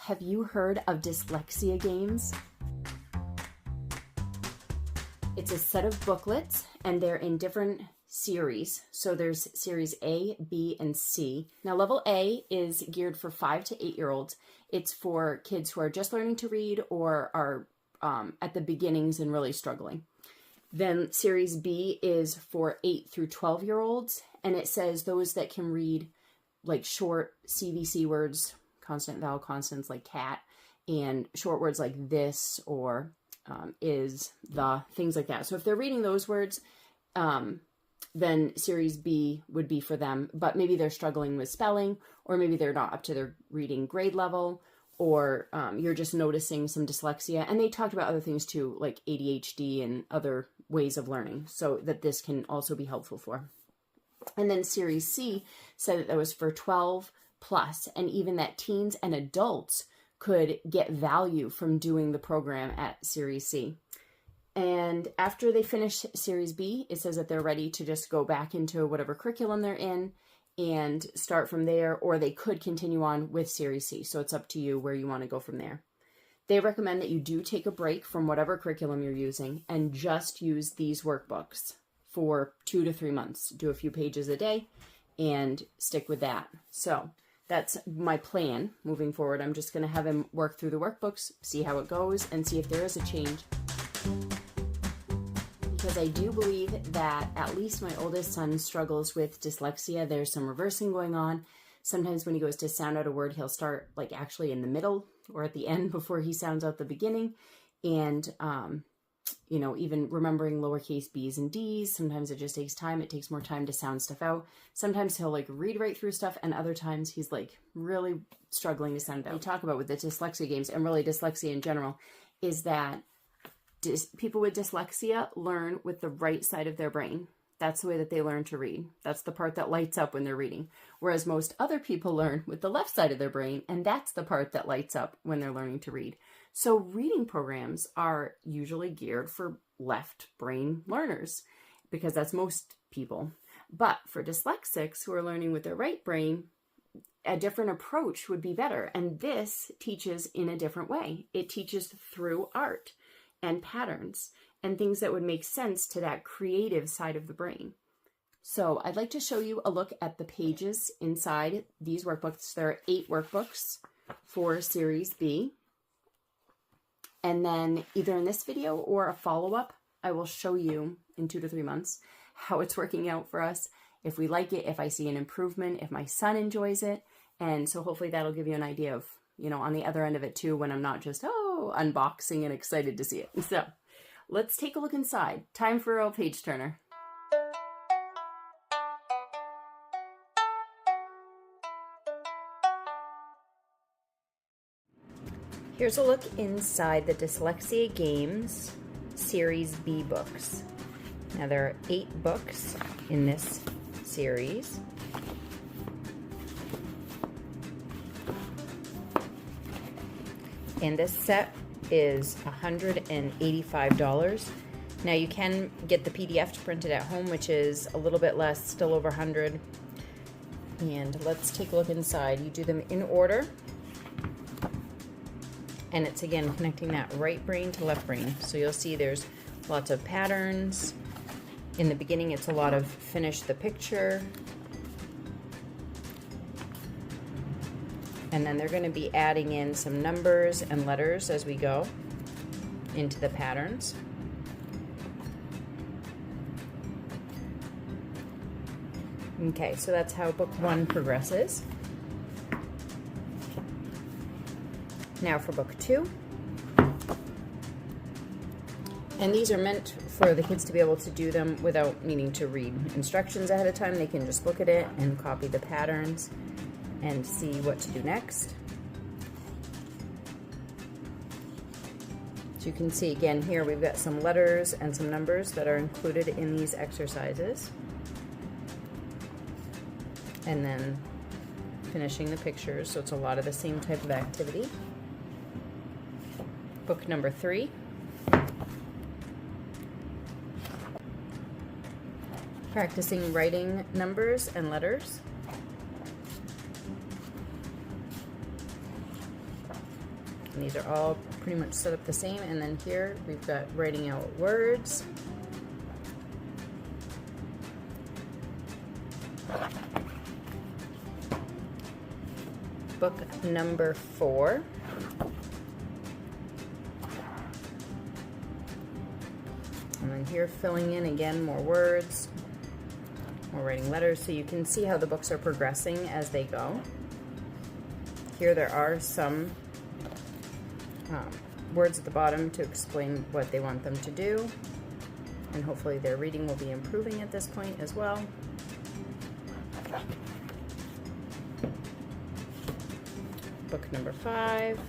have you heard of Dyslexia Games? It's a set of booklets and they're in different series. So there's series A, B, and C. Now level A is geared for 5 to 8-year-olds. It's for kids who are just learning to read or are at the beginnings and really struggling. Then series B is for 8 through 12-year-olds, and it says those that can read like short c.v.c words, consonant vowel consonants like cat, and short words like this or is, the, things like that. So if they're reading those words, then series B would be for them, but maybe they're struggling with spelling, or maybe they're not up to their reading grade level, or you're just noticing some dyslexia. And they talked about other things too, like ADHD and other ways of learning, so that this can also be helpful for. And then series C said that was for 12 plus, and even that teens and adults could get value from doing the program at series C. And after they finish series B, it says that they're ready to just go back into whatever curriculum they're in and start from there, or they could continue on with series C. So it's up to you where you want to go from there. They recommend that you do take a break from whatever curriculum you're using and just use these workbooks for 2 to 3 months. Do a few pages a day and stick with that. So that's my plan moving forward. I'm just going to have him work through the workbooks, see how it goes, and see if there is a change. Because I do believe that at least my oldest son struggles with dyslexia. There's some reversing going on. Sometimes when he goes to sound out a word, he'll start like actually in the middle or at the end before he sounds out the beginning. And, you know, even remembering lowercase b's and d's, sometimes it just takes time. It takes more time to sound stuff out. Sometimes he'll like read right through stuff, and other times he's like really struggling to sound it out. We talk about with the dyslexia games, and really dyslexia in general, is that people with dyslexia learn with the right side of their brain. That's the way that they learn to read. That's the part that lights up when they're reading. Whereas most other people learn with the left side of their brain, and that's the part that lights up when they're learning to read. So reading programs are usually geared for left brain learners, because that's most people. But for dyslexics who are learning with their right brain, a different approach would be better. And this teaches in a different way. It teaches through art and patterns and things that would make sense to that creative side of the brain. So I'd like to show you a look at the pages inside these workbooks. There are 8 workbooks for Series B. And then either in this video or a follow-up, I will show you in 2 to 3 months how it's working out for us, if we like it, if I see an improvement, if my son enjoys it. And so hopefully that'll give you an idea of, you know, on the other end of it too, when I'm not just, unboxing and excited to see it. So let's take a look inside. Time for a page turner. Here's a look inside the Dyslexia Games Series B books. Now there are 8 books in this series. And this set is $185. Now you can get the PDF to print it at home, which is a little bit less, still over 100. And let's take a look inside. You do them in order. And it's again connecting that right brain to left brain. So you'll see there's lots of patterns. In the beginning, it's a lot of finish the picture. And then they're going to be adding in some numbers and letters as we go into the patterns. Okay, so that's how book 1 progresses. Now for book 2. And these are meant for the kids to be able to do them without needing to read instructions ahead of time. They can just look at it and copy the patterns and see what to do next. So you can see again here we've got some letters and some numbers that are included in these exercises. And then finishing the pictures, so it's a lot of the same type of activity. Book number 3. Practicing writing numbers and letters. And these are all pretty much set up the same. And then here we've got writing out words. Book number 4. And then here filling in again more words, more writing letters, so you can see how the books are progressing as they go. Here there are some words at the bottom to explain what they want them to do, and hopefully their reading will be improving at this point as well. Book number 5.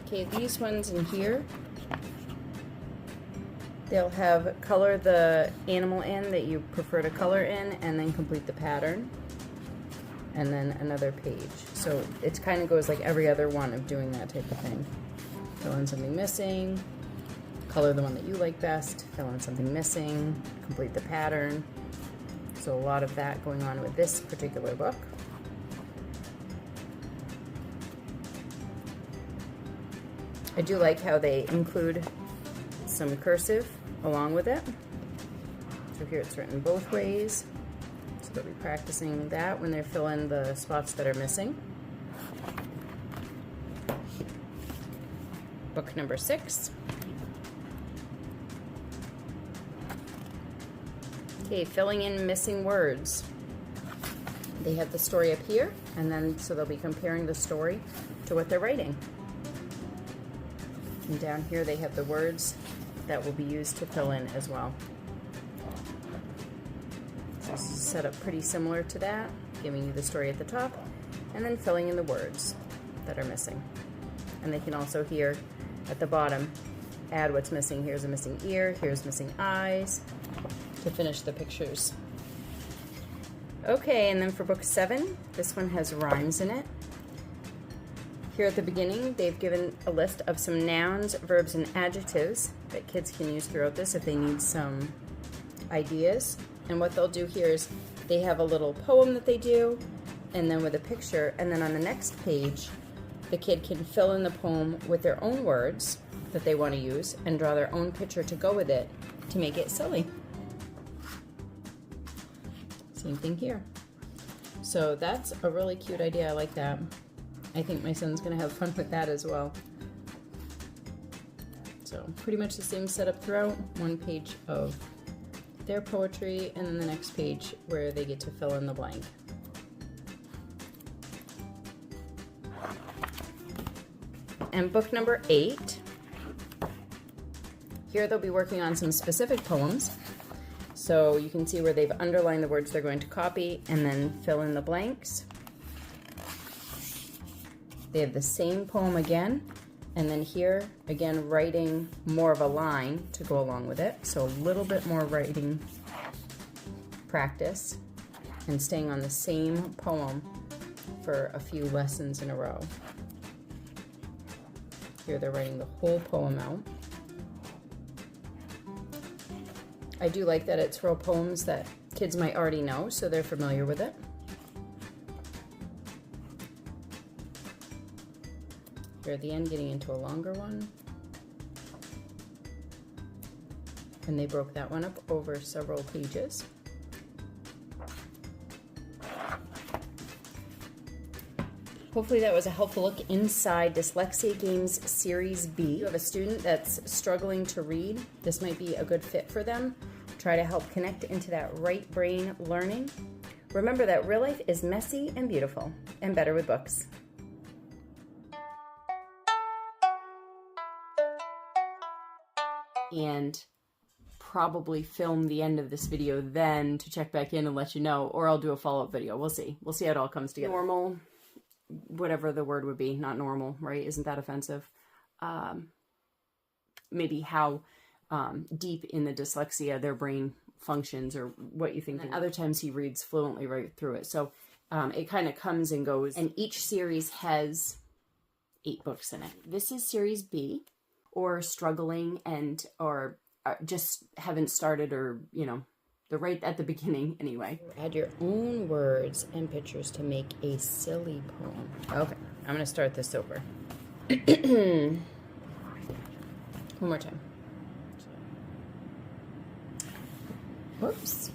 Okay, these ones in here, they'll have color the animal in that you prefer to color in, and then complete the pattern, and then another page. So it kind of goes like every other one of doing that type of thing. Fill in something missing, color the one that you like best, fill in something missing, complete the pattern. So a lot of that going on with this particular book. I do like how they include some cursive along with it. So here it's written both ways. So they'll be practicing that when they fill in the spots that are missing. Book number 6. Okay, filling in missing words. They have the story up here, and then so they'll be comparing the story to what they're writing. And down here they have the words that will be used to fill in as well. So this is set up pretty similar to that, giving you the story at the top, and then filling in the words that are missing. And they can also here at the bottom add what's missing. Here's a missing ear, here's missing eyes, to finish the pictures. Okay, and then for book 7, this one has rhymes in it. Here at the beginning, they've given a list of some nouns, verbs, and adjectives that kids can use throughout this if they need some ideas. And what they'll do here is they have a little poem that they do, and then with a picture, and then on the next page, the kid can fill in the poem with their own words that they want to use and draw their own picture to go with it to make it silly. Same thing here. So that's a really cute idea. I like that. I think my son's gonna have fun with that as well. So pretty much the same setup throughout. One page of their poetry, and then the next page where they get to fill in the blank. And book number 8. Here they'll be working on some specific poems. So you can see where they've underlined the words they're going to copy and then fill in the blanks. They have the same poem again, and then here, again, writing more of a line to go along with it. So a little bit more writing practice and staying on the same poem for a few lessons in a row. Here they're writing the whole poem out. I do like that it's real poems that kids might already know, so they're familiar with it. Here at the end, getting into a longer one. And they broke that one up over several pages. Hopefully that was a helpful look inside Dyslexia Games Series B. If you have a student that's struggling to read, this might be a good fit for them. Try to help connect into that right brain learning. Remember that real life is messy and beautiful, and better with books. And probably film the end of this video then to check back in and let you know, or I'll do a follow-up video. We'll see. We'll see how it all comes together. Normal, whatever the word would be, not normal, right? Isn't that offensive? Maybe how deep in the dyslexia their brain functions, or what you think. And other times he reads fluently right through it. So it kind of comes and goes, and each series has 8 books in it. This is Series B, or struggling and or just haven't started, or right at the beginning anyway. Add your own words and pictures to make a silly poem. Okay, I'm gonna start this over. One more time. Whoops.